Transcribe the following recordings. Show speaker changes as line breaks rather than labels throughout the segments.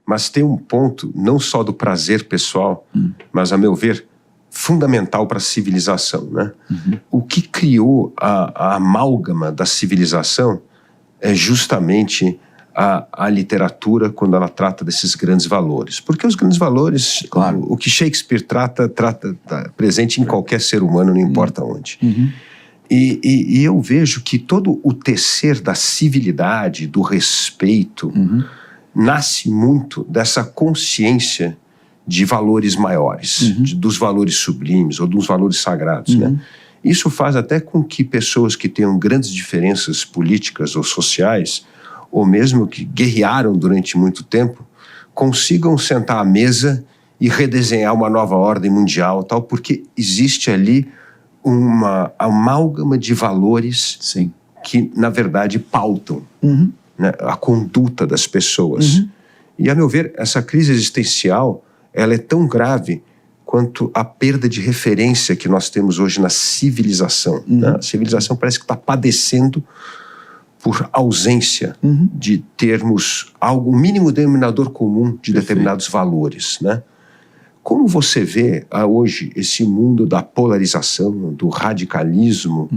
mas tem um ponto, não só do prazer pessoal, mas, a meu ver, fundamental para a civilização, né? O que criou a amálgama da civilização é justamente a literatura, quando ela trata desses grandes valores. Porque os grandes valores, claro, o que Shakespeare trata presente em qualquer ser humano, não importa onde. E eu vejo que todo o tecer da civilidade, do respeito, nasce muito dessa consciência de valores maiores, dos valores sublimes ou dos valores sagrados, né? Isso faz até com que pessoas que tenham grandes diferenças políticas ou sociais, ou mesmo que guerrearam durante muito tempo, consigam sentar à mesa e redesenhar uma nova ordem mundial, tal, porque existe ali uma amálgama de valores que, na verdade, pautam, né, a conduta das pessoas. E, a meu ver, essa crise existencial, ela é tão grave quanto a perda de referência que nós temos hoje na civilização. Né? A civilização parece que está padecendo por ausência de termos um mínimo denominador comum de determinados valores, né? Como você vê hoje esse mundo da polarização, do radicalismo,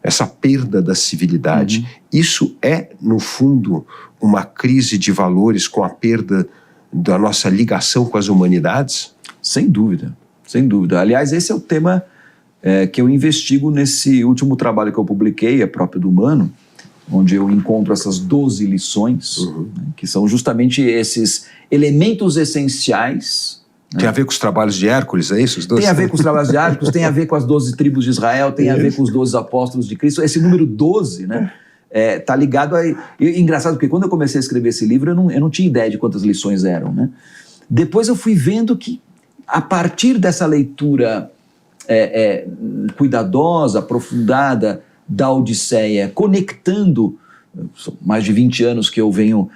essa perda da civilidade? Isso é, no fundo, uma crise de valores com a perda da nossa ligação com as humanidades?
Sem dúvida, sem dúvida. Aliás, esse é o tema que eu investigo nesse último trabalho que eu publiquei, É Próprio do Humano, onde eu encontro essas 12 lições, né, que são justamente esses elementos essenciais.
Tem a ver com os trabalhos de Hércules, é isso? Os 12?
Tem a ver com os trabalhos de Hércules, tem a ver com as 12 tribos de Israel, tem a ver com os 12 apóstolos de Cristo. Esse número 12, né, tá ligado a... engraçado, porque quando eu comecei a escrever esse livro, eu não tinha ideia de quantas lições eram, né? Depois eu fui vendo que, a partir dessa leitura cuidadosa, aprofundada da Odisseia, conectando, são mais de 20 anos que eu venho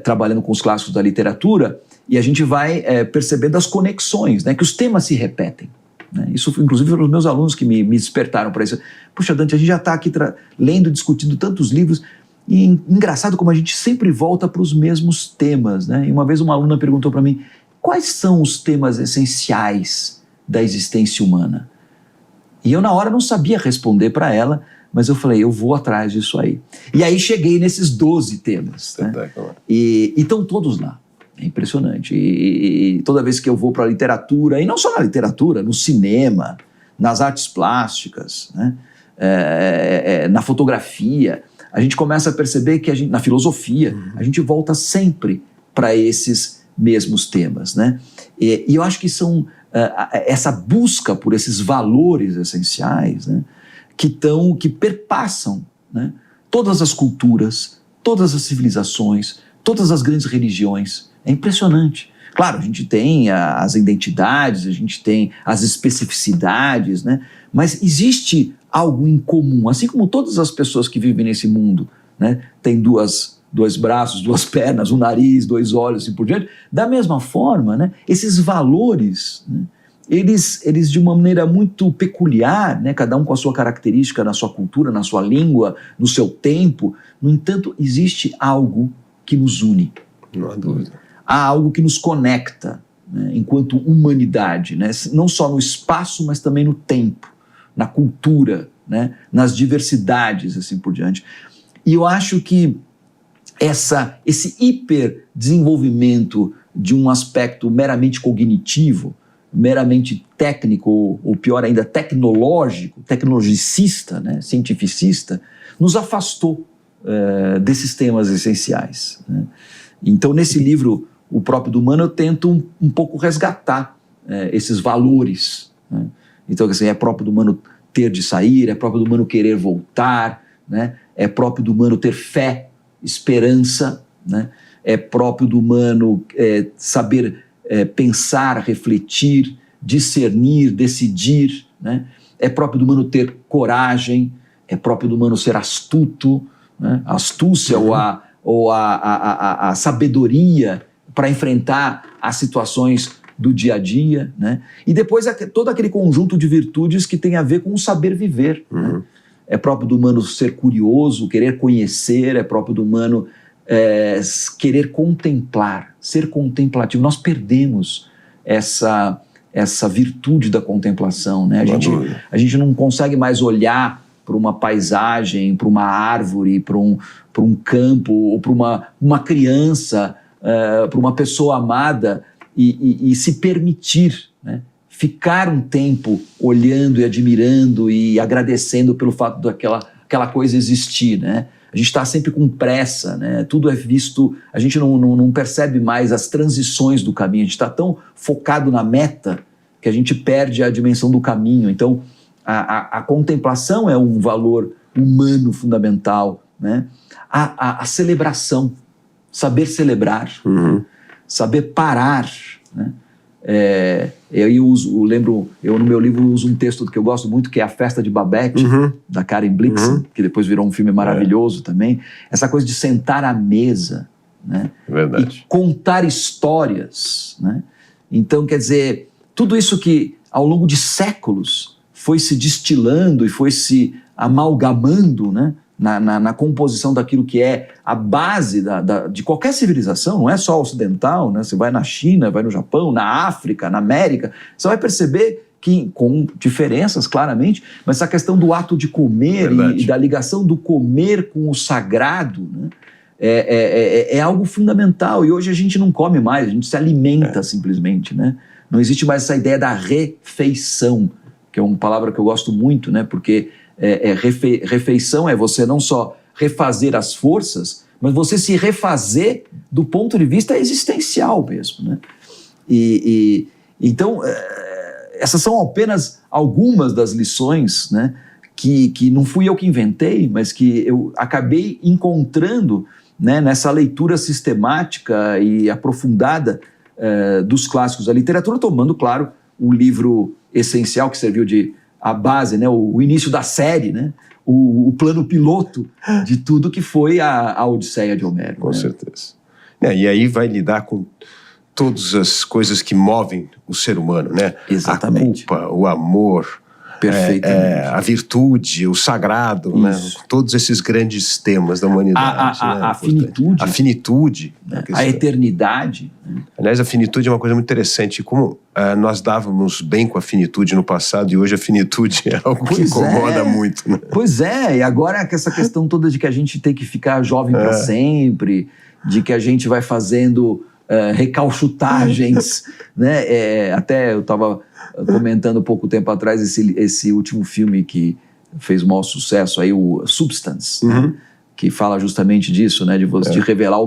trabalhando com os clássicos da literatura, e a gente vai percebendo as conexões, né, que os temas se repetem. Né? Isso, inclusive, foram os meus alunos que me despertaram para isso. Puxa, Dante, a gente já está aqui lendo, discutindo tantos livros, e engraçado como a gente sempre volta para os mesmos temas. Né? E uma vez uma aluna perguntou para mim, quais são os temas essenciais da existência humana? E eu, na hora, não sabia responder para ela, mas eu falei, eu vou atrás disso aí. E aí cheguei nesses 12 temas. Né? E estão todos lá. É impressionante. E toda vez que eu vou para a literatura, e não só na literatura, no cinema, nas artes plásticas, né? Na fotografia, a gente começa a perceber que na filosofia, a gente volta sempre para esses mesmos temas. Né? E eu acho que são essa busca por esses valores essenciais, né? que perpassam, né, todas as culturas, todas as civilizações, todas as grandes religiões. É impressionante. Claro, a gente tem as identidades, a gente tem as especificidades, né, mas existe algo em comum, assim como todas as pessoas que vivem nesse mundo, né, têm dois braços, 2 pernas, um nariz, 2 olhos, assim por diante. Da mesma forma, né, esses valores, né, eles de uma maneira muito peculiar, né, cada um com a sua característica, na sua cultura, na sua língua, no seu tempo. No entanto, existe algo que nos une.
Não há dúvida.
Há algo que nos conecta, né, enquanto humanidade, né, não só no espaço, mas também no tempo, na cultura, né, nas diversidades, assim por diante. E eu acho que esse hiperdesenvolvimento de um aspecto meramente cognitivo, meramente técnico, ou pior ainda, tecnológico, tecnologicista, né, cientificista, nos afastou desses temas essenciais. Né? Então, nesse livro, O Próprio do Humano, eu tento um pouco resgatar esses valores. Né? Então, assim, é próprio do humano ter de sair, é próprio do humano querer voltar, né? É próprio do humano ter fé, esperança, né? É próprio do humano saber pensar, refletir, discernir, decidir, né? É próprio do humano ter coragem, é próprio do humano ser astuto, né? A astúcia ou a sabedoria para enfrentar as situações do dia a dia, né? E depois todo aquele conjunto de virtudes que tem a ver com o saber viver. Né? É próprio do humano ser curioso, querer conhecer, é próprio do humano querer contemplar, ser contemplativo. Nós perdemos essa virtude da contemplação, né? A gente não consegue mais olhar para uma paisagem, para uma árvore, para um campo, ou para uma criança, para uma pessoa amada e se permitir, né? Ficar um tempo olhando e admirando e agradecendo pelo fato daquela coisa existir, né? A gente está sempre com pressa, né? Tudo é visto, a gente não percebe mais as transições do caminho, a gente está tão focado na meta que a gente perde a dimensão do caminho. Então, a contemplação é um valor humano fundamental, né? A celebração, saber celebrar, saber parar, né? Eu no meu livro uso um texto que eu gosto muito, que é A Festa de Babette, da Karen Blixen, que depois virou um filme maravilhoso também. Essa coisa de sentar à mesa, né?
Verdade.
E contar histórias, né? Então, quer dizer, tudo isso que ao longo de séculos foi se destilando e foi se amalgamando, né? Na composição daquilo que é a base de qualquer civilização, não é só ocidental, né? Você vai na China, vai no Japão, na África, na América, você vai perceber que, com diferenças claramente, mas essa questão do ato de comer e da ligação do comer com o sagrado, né? É algo fundamental, e hoje a gente não come mais, a gente se alimenta simplesmente, né? Não existe mais essa ideia da refeição, que é uma palavra que eu gosto muito, né? Porque refeição é você não só refazer as forças, mas você se refazer do ponto de vista existencial mesmo, né? Então, essas são apenas algumas das lições, né, que não fui eu que inventei, mas que eu acabei encontrando, né, nessa leitura sistemática e aprofundada dos clássicos da literatura, tomando, claro, o livro essencial que serviu a base, né, o início da série, né, o plano piloto de tudo que foi a Odisseia de Homero.
Com certeza. E aí vai lidar com todas as coisas que movem o ser humano, né?
Exatamente.
A culpa, o amor, a virtude, o sagrado, né? Todos esses grandes temas da humanidade.
A finitude.
A finitude.
Né? A eternidade.
Aliás, a finitude é uma coisa muito interessante. Como nós dávamos bem com a finitude no passado, e hoje a finitude é algo que incomoda muito. Né?
Pois é, e agora essa questão toda de que a gente tem que ficar jovem para sempre, de que a gente vai fazendo recalchutagens, né? Até eu estava comentando pouco tempo atrás esse último filme que fez o maior sucesso aí, o Substance, né? Que fala justamente disso, né? De revelar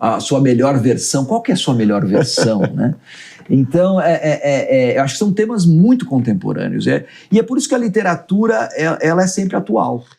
a sua melhor versão. Qual que é a sua melhor versão, né? Então, eu acho que são temas muito contemporâneos. E é por isso que a literatura ela é sempre atual.